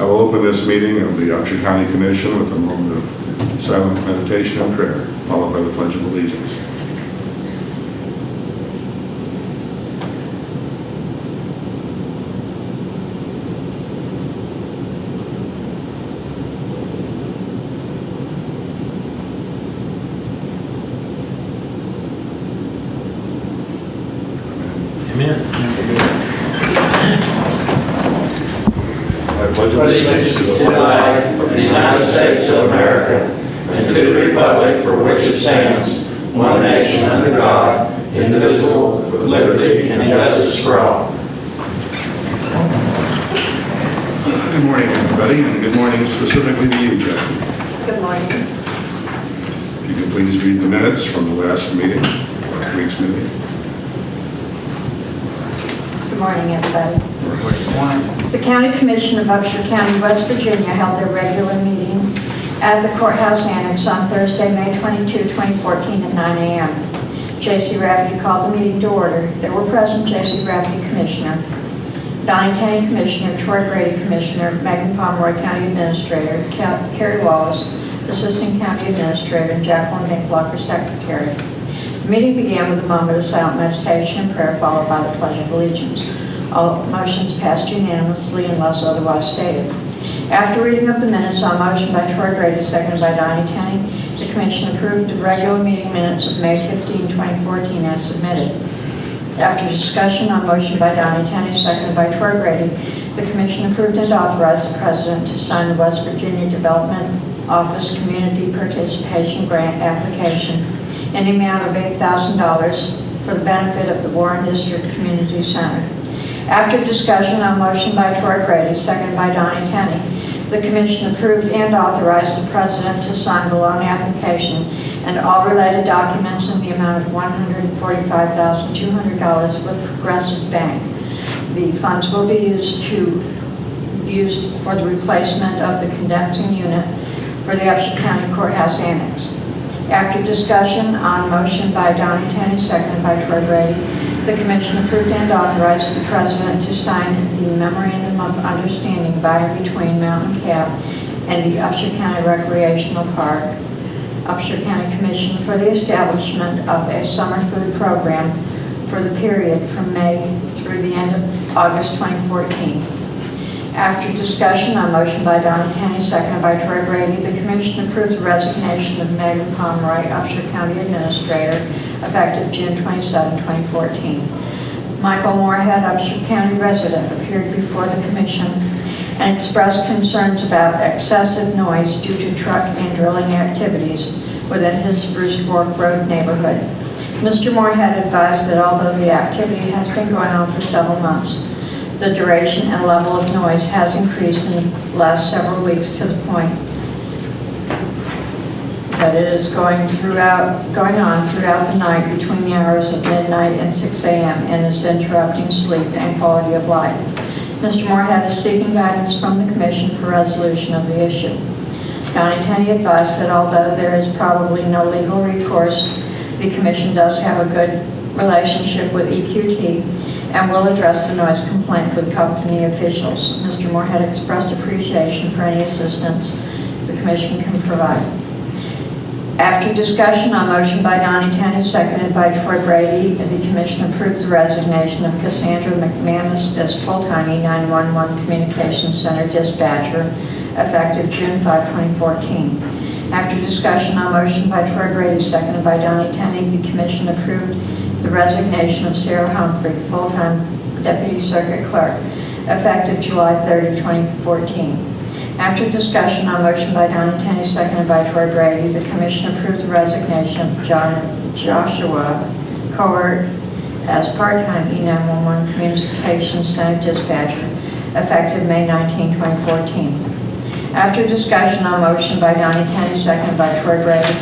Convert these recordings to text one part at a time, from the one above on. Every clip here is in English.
I will open this meeting of the Upshur County Commission with a moment of silent meditation and prayer, followed by the Pledge of Allegiance. I pledge Allegiance to the flag of the United States of America and to the republic for which it stands, one nation under God, indivisible, with liberty and justice for all. Good morning, everybody, and good morning specifically to you, Jeff. Good morning. If you could please read the minutes from the last week's meeting. Good morning, everybody. The County Commission of Upshur County, West Virginia held their regular meeting at the Courthouse Annex on Thursday, May 22, 2014 at 9 a.m. J.C. Rafferty called the meeting to order. There were present J.C. Rafferty, Commissioner, Donnie Tenney, Commissioner, Troy Grady, Commissioner, Megan Pomeroy, County Administrator, Carrie Wallace, Assistant County Administrator, and Jacqueline Dinklocker, Secretary. The meeting began with a moment of silent meditation and prayer, followed by the Pledge of Allegiance. All motions passed unanimously unless otherwise stated. After reading of the minutes on motion by Troy Grady, seconded by Donnie Tenney, the Commission approved the regular meeting minutes of May 15, 2014 as submitted. After discussion on motion by Donnie Tenney, seconded by Troy Grady, the Commission approved and authorized the President to sign the West Virginia Development Office Community Participation Grant application in the amount of $8,000 for the benefit of the Warren District Community Center. After discussion on motion by Troy Grady, seconded by Donnie Tenney, the Commission approved and authorized the President to sign the loan application and all related documents in the amount of $145,200 with Progressive Bank. The funds will be used for the replacement of the condensing unit for the Upshur County Courthouse Annex. After discussion on motion by Donnie Tenney, seconded by Troy Grady, the Commission approved and authorized the President to sign the Memorandum of Understanding by and between Mountain Cap and the Upshur County Recreational Park, Upshur County Commission for the establishment of a summer food program for the period from May through the end of August 2014. After discussion on motion by Donnie Tenney, seconded by Troy Grady, the Commission approves the resignation of Megan Pomeroy, Upshur County Administrator, effective June 27, 2014. Michael Moorhead, Upshur County resident, appeared before the Commission and expressed concerns about excessive noise due to truck and drilling activities within his Spruce Fork Road neighborhood. Mr. Moorhead advised that although the activity has been going on for several months, the duration and level of noise has increased in the last several weeks to the point that it is going on throughout the night between the hours of midnight and 6 a.m. and is interrupting sleep and quality of life. Mr. Moorhead is seeking guidance from the Commission for resolution of the issue. Donnie Tenney advised that although there is probably no legal recourse, the Commission does have a good relationship with EQT and will address the noise complaint with company officials. Mr. Moorhead expressed appreciation for any assistance the Commission can provide. After discussion on motion by Donnie Tenney, seconded by Troy Grady, the Commission approved the resignation of Cassandra McManus as full-time E911 Communications Center dispatcher, effective June 5, 2014. After discussion on motion by Troy Grady, seconded by Donnie Tenney, the Commission approved the resignation of Sarah Humphrey, full-time Deputy Circuit Clerk, effective July 30, 2014. After discussion on motion by Donnie Tenney, seconded by Troy Grady, the Commission approved the resignation of Joshua Cowart as part-time E911 Communications Center dispatcher, effective May 19, 2014. After discussion on motion by Donnie Tenney, seconded by Troy Grady,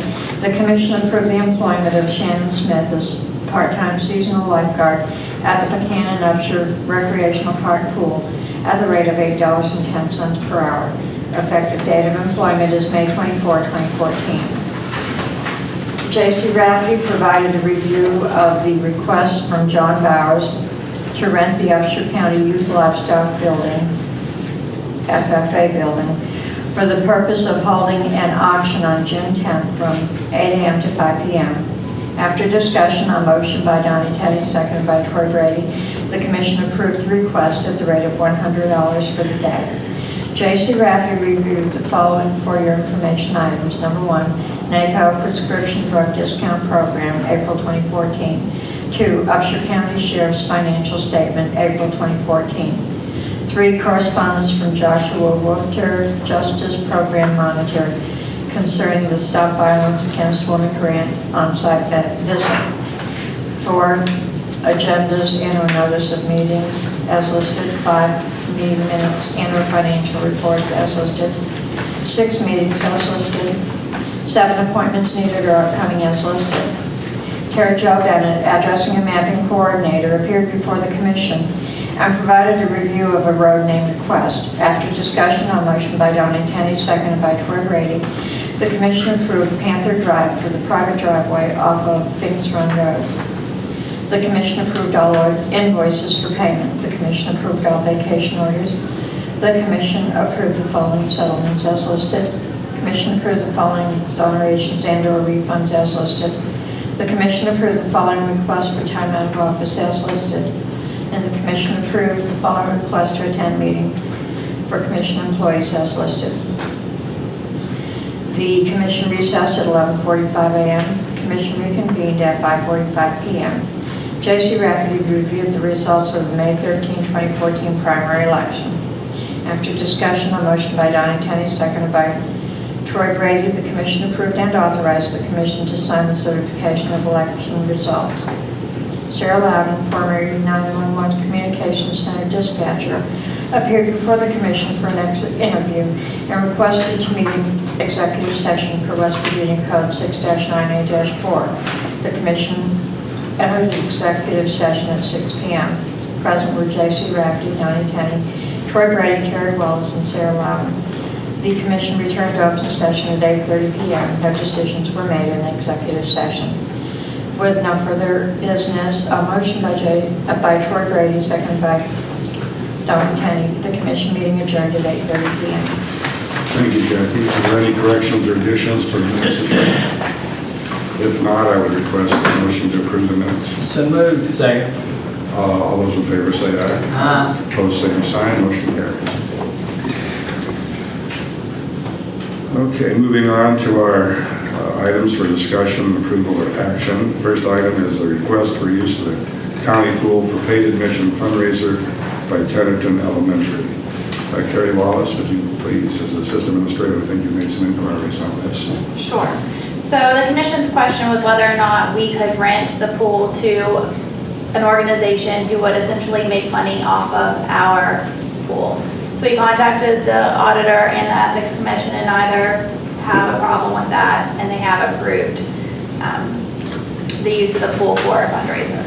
the Commission approved the employment of Shannon Smith as part-time seasonal lifeguard at the Buchanan Upshur Recreational Park Pool at the rate of $8.10 per hour. Effective date of employment is May 24, 2014. J.C. Rafferty provided a review of the request from John Bowers to rent the Upshur County Youth Livestock Building FFA building for the purpose of holding an auction on June 10th from 8 a.m. to 5 p.m. After discussion on motion by Donnie Teddy, seconded by Troy Brady, the commission approved the request at the rate of $100 for the day. J.C. Rafferty reviewed the following for your information items. Number 1, NACO Prescription Drug Discount Program, April 2014. 2, Upshur County Sheriff's Financial Statement, April 2014. 3, correspondence from Joshua Wolfter, Justice Program Monitor, concerning the Stop Violence Against Women Grant on-site visit. 4, agendas and or notice of meetings as listed. 5, meeting minutes and or financial reports as listed. 6, meetings as listed. 7, appointments needed or upcoming as listed. Terry Jo Bennett, addressing and mapping coordinator, appeared before the commission and provided a review of a road name request. After discussion on motion by Donnie Tenney, seconded by Troy Brady, the commission approved Panther Drive for the private driveway off of Finks Run Road. The commission approved all invoices for payment. The commission approved all vacation orders. The commission approved the following settlements as listed. The commission approved the following exonerations and or refunds as listed. The commission approved the following requests for time out of office as listed. And the commission approved the following request to attend meeting for commission employees as listed. The commission recessed at 11:45 a.m. The commission reconvened at 5:45 p.m. J.C. Rafferty reviewed the results of the May 13, 2014 primary election. After discussion on motion by Donnie Tenney, seconded by Troy Brady, the commission approved and authorized the commission to sign the certification of election results. Sarah Loudon, former 911 Communications Center dispatcher, appeared before the commission for an exit interview and requested to meet in executive session per West Virginia Code 6-98-4. The commission entered the executive session at 6 p.m. Present were J.C. Rafferty, Donnie Tenney, Troy Brady, Terry Wallace, and Sarah Loudon. The commission returned to open session at 8:30 p.m. No decisions were made in executive session. With no further business, a motion by Troy Brady, seconded by Donnie Tenney, the commission meeting adjourned at 8:30 p.m. Thank you, Jackie. Are there any corrections or additions to the minutes? If not, I would request a motion to approve the minutes. So moved. Second. All those in favor say aye. Aye. Opposed, same sign. Motion carries. Okay, moving on to our items for discussion, approval, or action. First item is a request for use of the county pool for paid admission fundraiser by Tennyson Elementary. Carrie Wallace, would you please, as the system administrator, I think you made some inquiries on this. Sure. So the commission's question was whether or not we could rent the pool to an organization who would essentially make money off of our pool. So we contacted the auditor and the ethics commission, and neither have a problem with that, and they have approved the use of the pool for a fundraiser.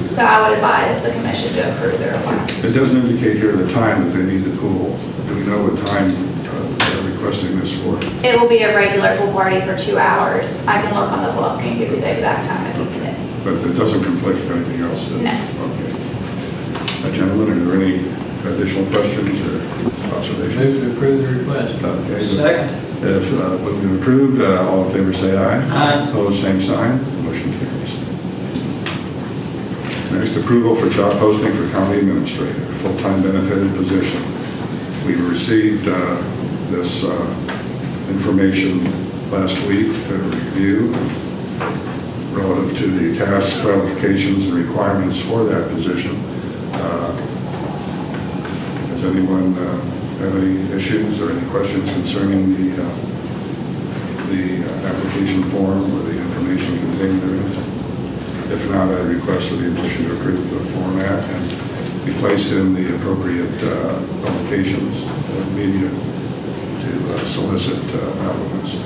So I would advise the commission to approve the request. It doesn't indicate here the time that they need the pool. Do we know what time they're requesting this for? It will be a regular pool party for 2 hours. I can look on the book and give you the exact time if you need it. But it doesn't conflict with anything else? No. Okay. Gentlemen, are there any additional questions or observations? Move to approve the request. Okay. Second. If moved and approved, all in favor say aye. Aye. Opposed, same sign. Motion carries. Next, approval for job posting for county administrator, full-time benefited position. We received this information last week to review relative to the tasks, qualifications, and requirements for that position. Does anyone have any issues or any questions concerning the application form or the information contained therein? If not, I request that the motion to approve the format and be placed in the appropriate publications or media to solicit applicants. Is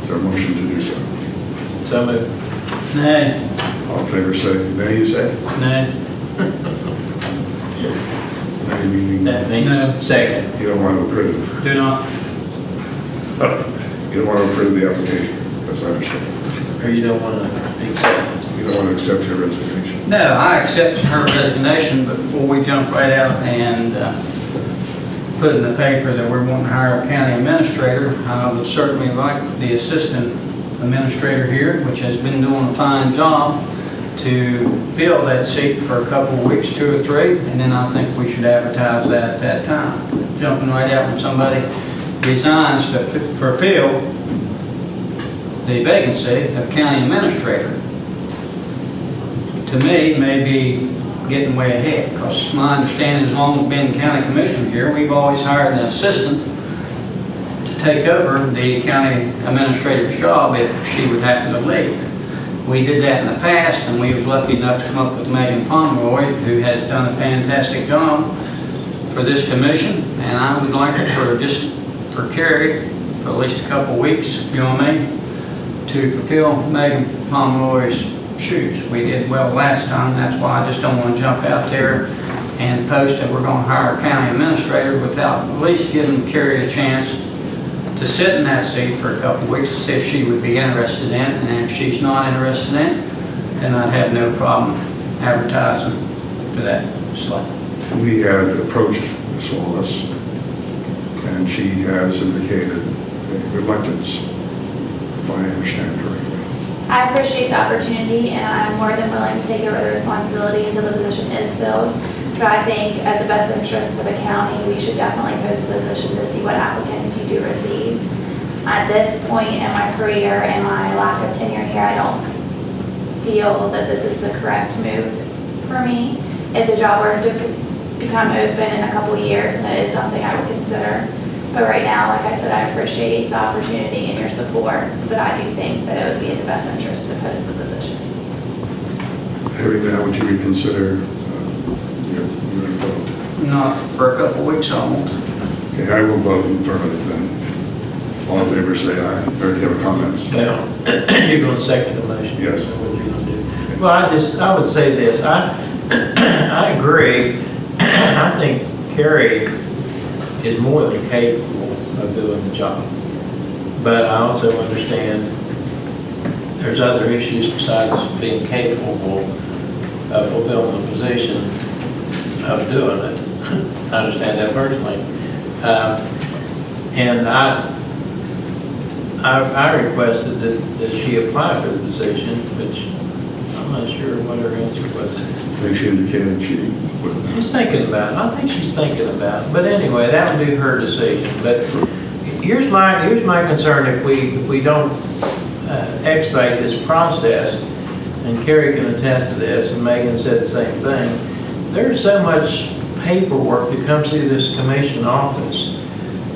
there a motion to do so? So moved. Nay. All in favor say nay, you say? Nay. Nay meaning That means second. you don't want to approve. Do not. You don't want to approve the application. That's understandable. Or you don't want to accept. You don't want to accept your resignation. No, I accept her resignation, but before we jump right out and put in the paper that we're wanting to hire a county administrator. I would certainly like the assistant administrator here, which has been doing a fine job, to fill that seat for a couple of weeks, 2 or 3, and then I think we should advertise that at that time. Jumping right out when somebody resigns to fulfill the vacancy of county administrator, to me, may be getting way ahead, because my understanding, as long as I've been county commissioner here, we've always hired an assistant to take over the county administrator's job if she would happen to leave. We did that in the past, and we was lucky enough to come up with Megan Pomeroy, who has done a fantastic job for this commission, and I would like for Carrie, for at least a couple of weeks, you know what I mean, to fulfill Megan Pomeroy's shoes. We did well last time. That's why I just don't want to jump out there and post that we're going to hire a county administrator without at least giving Carrie a chance to sit in that seat for a couple of weeks to see if she would be interested in it. And if she's not interested in it, then I'd have no problem advertising for that slot. We had approached Ms. Wallace, and she has indicated a reluctance, if I understand correctly. I appreciate the opportunity, and I'm more than willing to take over the responsibility until the position is filled. But I think as a best interest for the county, we should definitely post the position to see what applicants you do receive. At this point in my career and my lack of tenure here, I don't feel that this is the correct move for me. If the job were to become open in a couple of years, and it is something I would consider. But right now, like I said, I appreciate the opportunity and your support, but I do think that it would be in the best interest to post the position. Hearing that, would you reconsider your vote? Not for a couple of weeks, I won't. Okay, I will vote in affirmative then. All in favor, say aye. Or do you have a comment? Now, you're going to second the motion? Yes. What are you going to do? Well, I would say this. I agree. I think Carrie is more than capable of doing the job. But I also understand there's other issues besides being capable of fulfilling the position of doing it. I understand that personally. And I requested that she apply for the position, which I'm not sure what her answer was. I think she indicated she would. She's thinking about it. I think she's thinking about it. But anyway, that would be her decision. But here's my concern: if we don't expedite this process, and Carrie can attest to this, and Megan said the same thing. There's so much paperwork that comes through this commission office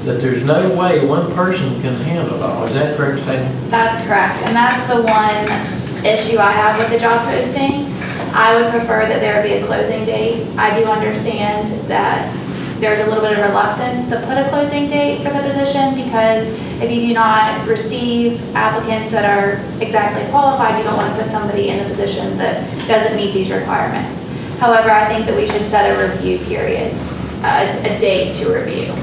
that there's no way one person can handle it all. Is that correct statement? That's correct, and that's the one issue I have with the job posting. I would prefer that there be a closing date. I do understand that there's a little bit of reluctance to put a closing date for the position, because if you do not receive applicants that are exactly qualified, you don't want to put somebody in a position that doesn't meet these requirements. However, I think that we should set a review period, a date to review.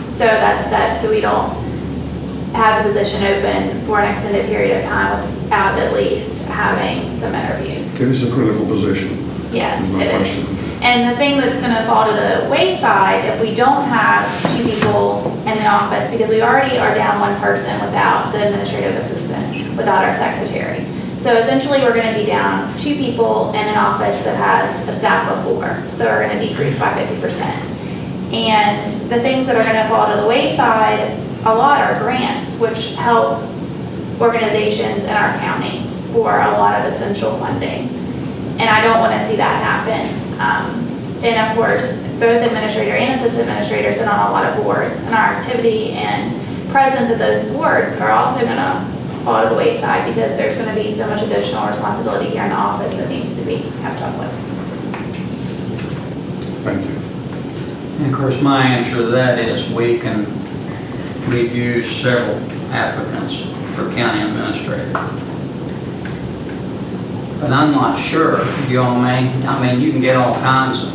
So that's set, so we don't have the position open for an extended period of time without at least having some interviews. It is a critical position. Yes, There's no it is. question. And the thing that's going to fall to the wayside, if we don't have 2 people in the office, because we already are down 1 person without the administrative assistant, without our secretary. So essentially, we're going to be down 2 people in an office that has a staff of 4. So we're going to decrease by 50%. And the things that are going to fall to the wayside a lot are grants, which help organizations in our county for a lot of essential funding. And I don't want to see that happen. And of course, both administrator and assistant administrators sit on a lot of boards, and our activity and presence at those boards are also going to fall to the wayside, because there's going to be so much additional responsibility here in the office that needs to be kept up with. Thank you. And of course, my answer to that is we've used several applicants for county administrator. But I'm not sure, you know what I mean, you can get all kinds of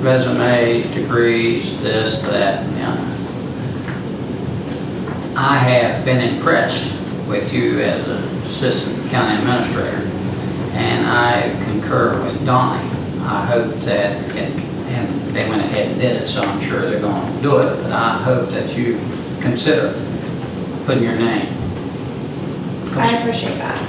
resumes, degrees, this, that, you know. I have been impressed with you as an assistant county administrator, and I concur with Donnie. I hope that And they went ahead and did it, so I'm sure they're going to do it, but I hope that you consider putting your name. I appreciate that.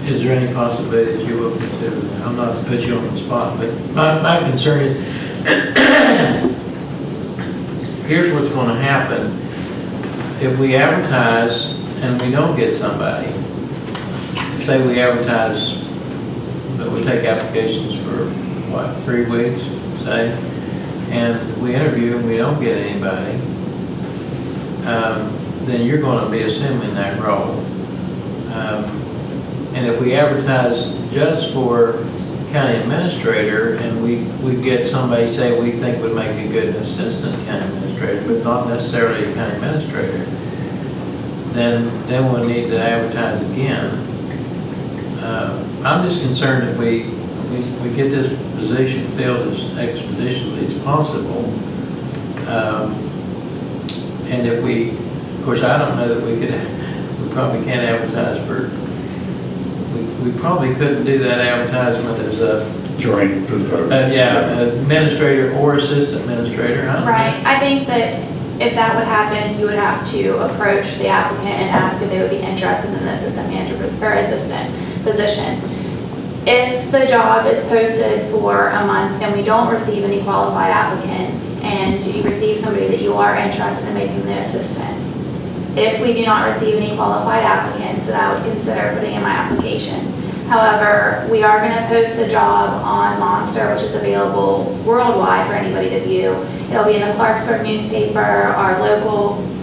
Is there any possibility that you will consider that? I'm not to put you on the spot, but my concern is, here's what's going to happen. If we advertise and we don't get somebody, say we advertise, but we take applications for, what, 3 weeks, say, and we interview and we don't get anybody, then you're going to be assuming that role. And if we advertise just for county administrator and we get somebody, say, we think would make a good assistant county administrator, but not necessarily a county administrator, then we'll need to advertise again. I'm just concerned that we get this position filled as expeditiously as possible. And if we, of course, I don't know that we probably can't advertise for, we probably couldn't do that advertisement as a Joint. administrator or assistant administrator. I don't know. Right, I think that if that would happen, you would have to approach the applicant and ask if they would be interested in the assistant manager or assistant position. If the job is posted for a month and we don't receive any qualified applicants and you receive somebody that you are interested in making the assistant, if we do not receive any qualified applicants, then I would consider putting in my application. However, we are going to post the job on Monster, which is available worldwide for anybody to view. It'll be in the Clarksburg newspaper,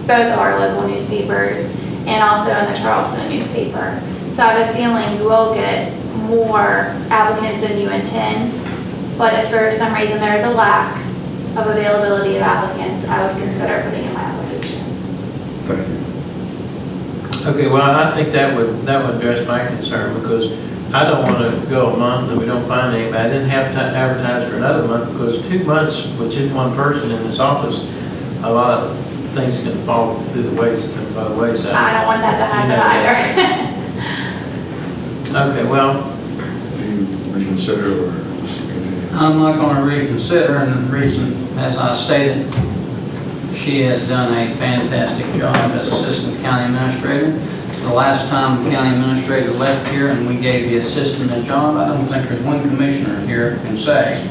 both of our local newspapers, and also in the Charleston newspaper. So I have a feeling we will get more applicants than you intend, but if for some reason there is a lack of availability of applicants, I would consider putting in my application. Thank you. Okay, well, I think that would address my concern, because I don't want to go a month and we don't find anybody. I didn't have to advertise for another month, because 2 months, which is one person in this office, a lot of things can fall through the wayside. I don't want that to happen either. Okay, well, Do you reconsider or just continue? I'm not going to reconsider, and the reason, as I stated, she has done a fantastic job as Assistant County Administrator. The last time the County Administrator left here and we gave the Assistant a job, I don't think there's one Commissioner here who can say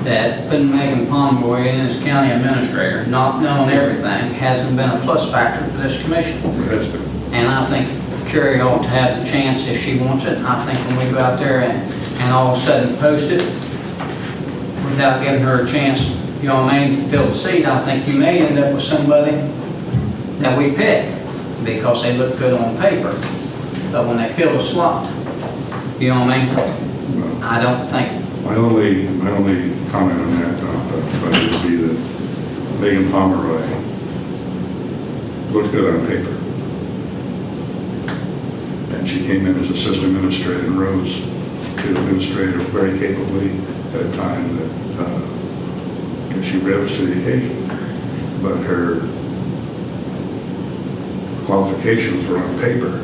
that putting Megan Pomeroy in as County Administrator, not knowing everything, hasn't been a plus factor for this Commission. It has been. And I think Carrie ought to have the chance if she wants it. I think when we go out there and all of a sudden post it, without giving her a chance, you know what I mean, to fill the seat, I think you may end up with somebody that we pick because they look good on paper. But when they fill the slot, you know what I mean? No. I don't think, My only comment on that, buddy, would be that Megan Pomeroy looked good on paper. And she came in as assistant administrator and rose to administrator very capably at a time that she rose to the occasion. But her qualifications were on paper.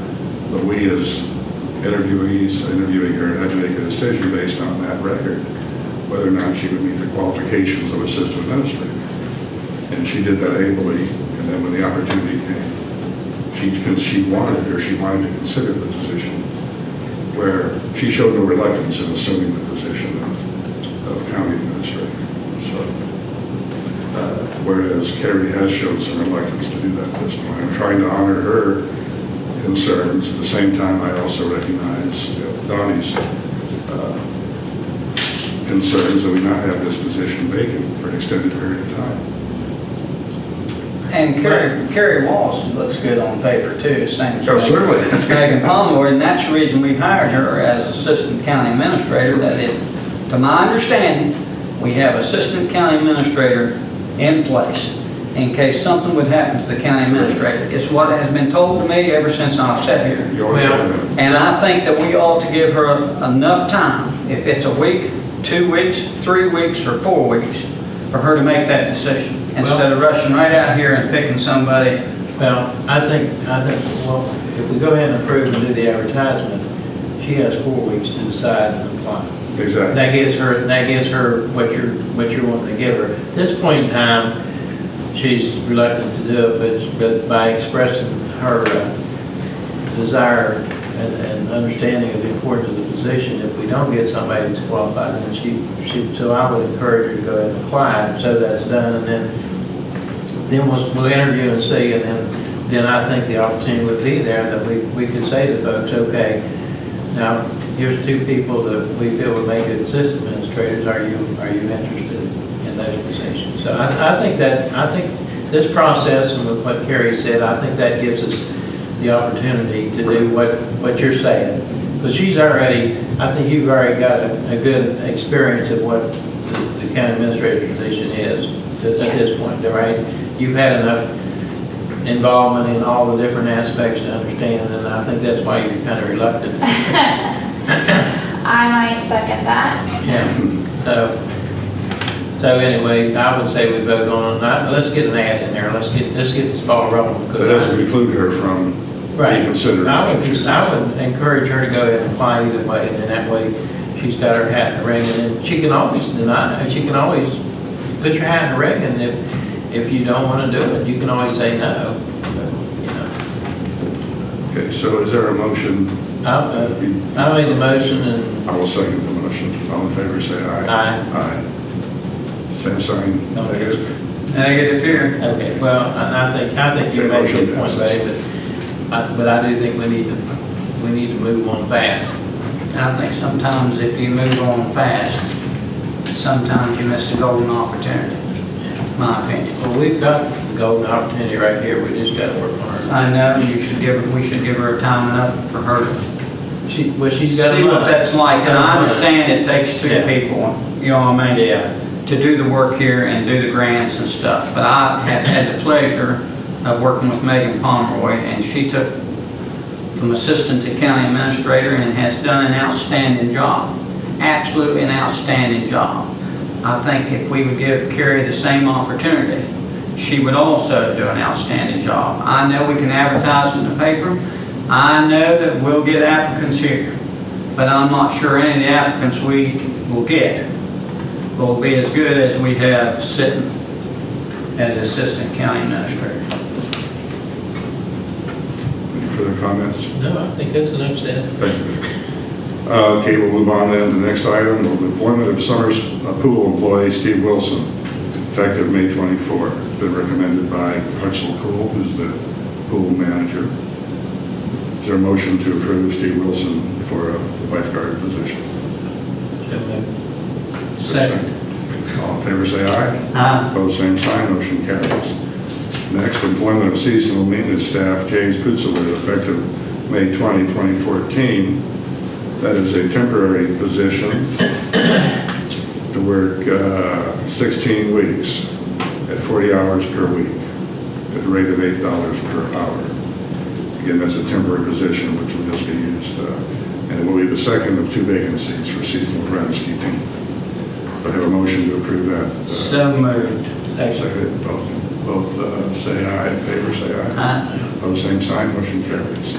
But we as interviewees interviewing her had to make a decision based on that record, whether or not she would meet the qualifications of assistant administrator. And she did that ably, and then when the opportunity came, she wanted to consider the position, where she showed no reluctance in assuming the position of county administrator. So, whereas Carrie has shown some reluctance to do that at this point. I'm trying to honor her concerns. At the same time, I also recognize Donnie's concerns that we not have this position vacant for an extended period of time. and Carrie Walls looks good on paper too, same as Oh, certainly. Megan Pomeroy, and that's the reason we hired her as Assistant County Administrator, that if, to my understanding, we have Assistant County Administrator in place in case something would happen to the county administrator. It's what has been told to me ever since I've sat here. You always have that. And I think that we ought to give her enough time, if it's a week, 2 weeks, 3 weeks, or 4 weeks, for her to make that decision, instead of rushing right out here and picking somebody. well, I think, well, if we go ahead and approve and do the advertisement, she has 4 weeks to decide and apply. Exactly. That gives her what you're wanting to give her. At this point in time, she's reluctant to do it, but by expressing her desire and understanding of the importance of the position, if we don't get somebody that's qualified, then so I would encourage her to go ahead and apply, so that's done, and then we'll interview and see, and then I think the opportunity would be there that we could say to folks, okay, now, here's two people that we feel would make good assistant administrators. Are you interested in those positions? So I think this process and with what Carrie said, I think that gives us the opportunity to do what you're saying. Because I think you've already got a good experience of what the county administrator position is at this point, right? You've had enough involvement in all the different aspects to understand, and I think that's why you're kind of reluctant. I might second that. Yeah. So anyway, I would say we vote on it. Let's get an ad in there. Let's get this ball rolling. That doesn't preclude her from being considered. I would encourage her to go ahead and apply either way, and then that way she's got her hat in the ring, and then she can always deny. She can always put your hat in the ring, and if you don't want to do it, you can always say no. But, you know. Okay, so is there a motion? I made the motion, and I will second the motion. All in favor, say aye. Aye. Aye. Same sign, negative? Negative here. okay. Well, I think you Okay, made a motion good point, passes. Buddy, but I do think we need to move on fast. And I think sometimes if you move on fast, sometimes you miss a golden opportunity, my opinion. Well, we've got the golden opportunity right here. We just got to work on her. I know we should give her time enough for her to She's got see what that's like, and I understand it takes two Yeah. people, you know what I mean? Yeah. To do the work here and do the grants and stuff, but I have had the pleasure of working with Megan Pomeroy, and she took from assistant to county administrator and has done an outstanding job, absolutely an outstanding job. I think if we would give Carrie the same opportunity, she would also do an outstanding job. I know we can advertise in the paper. I know that we'll get applicants here, but I'm not sure any of the applicants we will get will be as good as we have sitting as assistant county administrator. Any further comments? No, I think that's enough said. Thank you. Okay, we'll move on then to the next item, the appointment of Summers Pool employee Steve Wilson, effective May 24. It's been recommended by Hutchell Pool, who's the pool manager. Is there a motion to approve Steve Wilson for a lifeguard position? Second. All in favor, say aye. Aye. Opposed, same sign, motion carries. Next, employment of seasonal maintenance staff James Putzler, effective May 20, 2014. That is a temporary position to work 16 weeks at 40 hours per week at the rate of $8 per hour. Again, that's a temporary position which will just be used, and it will be the second of two vacancies for seasonal groundskeeping. I have a motion to approve that. So moved. Second, both say aye. In favor, say aye. Aye. Opposed, same sign, motion carries.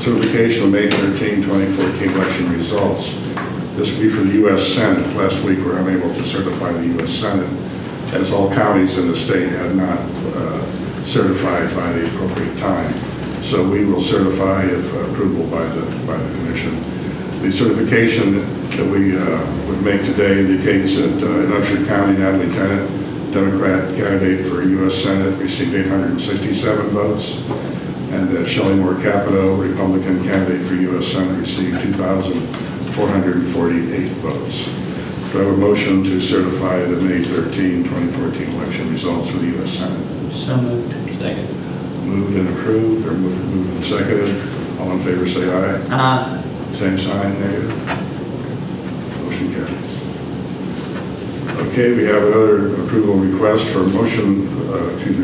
Certification of May 13, 2014 election results. This will be for the U.S. Senate. Last week, we were unable to certify the U.S. Senate, as all counties in the state had not certified by the appropriate time. So we will certify if approval by the commission. The certification that we would make today indicates that in Upshur County, Natalie Tennant, Democrat candidate for U.S. Senate, received 867 votes, and that Shelley Moore Capito, Republican candidate for U.S. Senate, received 2,448 votes. Do I have a motion to certify the May 13, 2014 election results for the U.S. Senate? So moved. Second. Moved and approved, or moved and seconded. All in favor, say aye. Aye. Same sign, negative. Motion carries. Okay, we have another approval request for motion,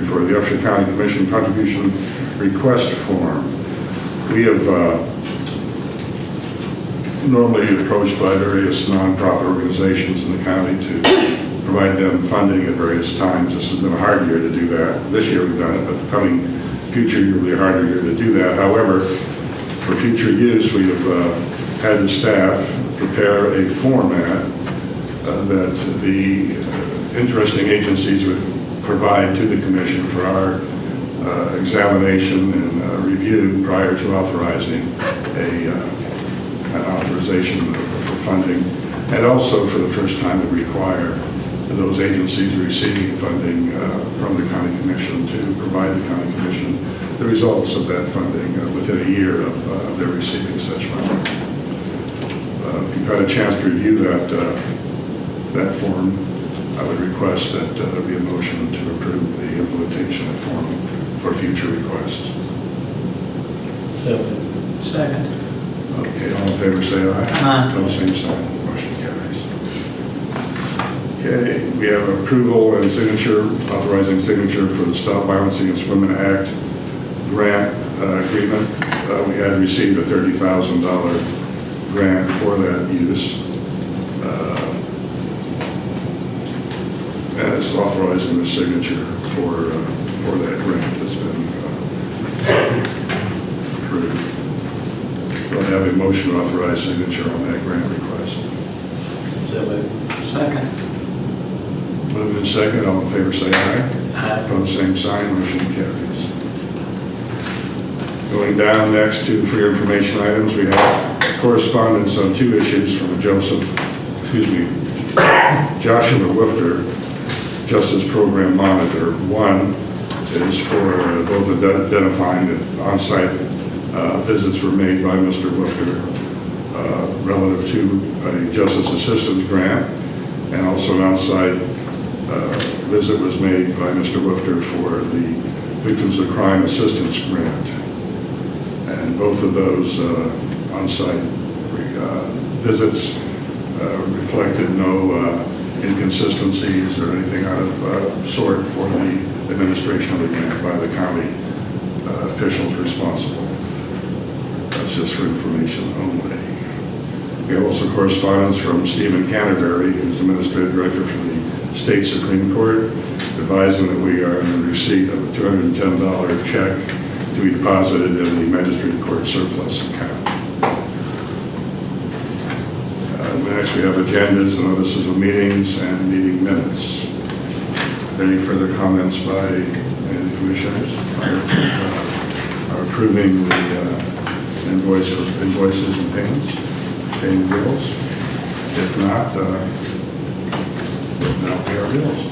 for the Upshur County Commission contribution request form. We have normally approached by various nonprofit organizations in the county to provide them funding at various times. This has been a hard year to do that. This year we've done it, but the coming future year will be a harder year to do that. However, for future use, we have had the staff prepare a format that the interesting agencies would provide to the commission for our examination and review prior to authorizing an authorization for funding, and also for the first time would require those agencies receiving funding from the county commission to provide the county commission the results of that funding within a year of their receiving such funding. If you've had a chance to review that form, I would request that there be a motion to approve the implementation of form for future requests. Second. Okay, all in favor say aye. Aye. Opposed, same sign. Motion carries. Okay, we have approval and signature, authorizing signature for the Stop Violence Against Women Act grant agreement. We had received a $30,000 grant for that use. And it's authorizing the signature for that grant that's been approved. Do I have a motion to authorize signature on that grant request? Second. Moved in second, all in favor say aye. Aye. Opposed, same sign, motion carries. Going down next to for your information items, we have correspondence on two issues from Joshua Wifter, Justice Program Monitor. One is for both identifying that on-site visits were made by Mr. Wifter relative to a Justice Assistance Grant, and also an on-site visit was made by Mr. Wifter for the Victims of Crime Assistance Grant. And both of those on-site visits reflected no inconsistencies or anything out of sort for the administration of the grant by the county officials responsible. That's just for information only. We have also correspondence from Stephen Canterbury, who's Administrative Director for the State Supreme Court, advising that we are in the receipt of a $210 check to be deposited in the Magistrate Court surplus account. Next, we have agendas and notices of meetings and meeting minutes. Any further comments by any commissioners are approving the invoices and payments, paying bills? If not, we'll now pay our bills.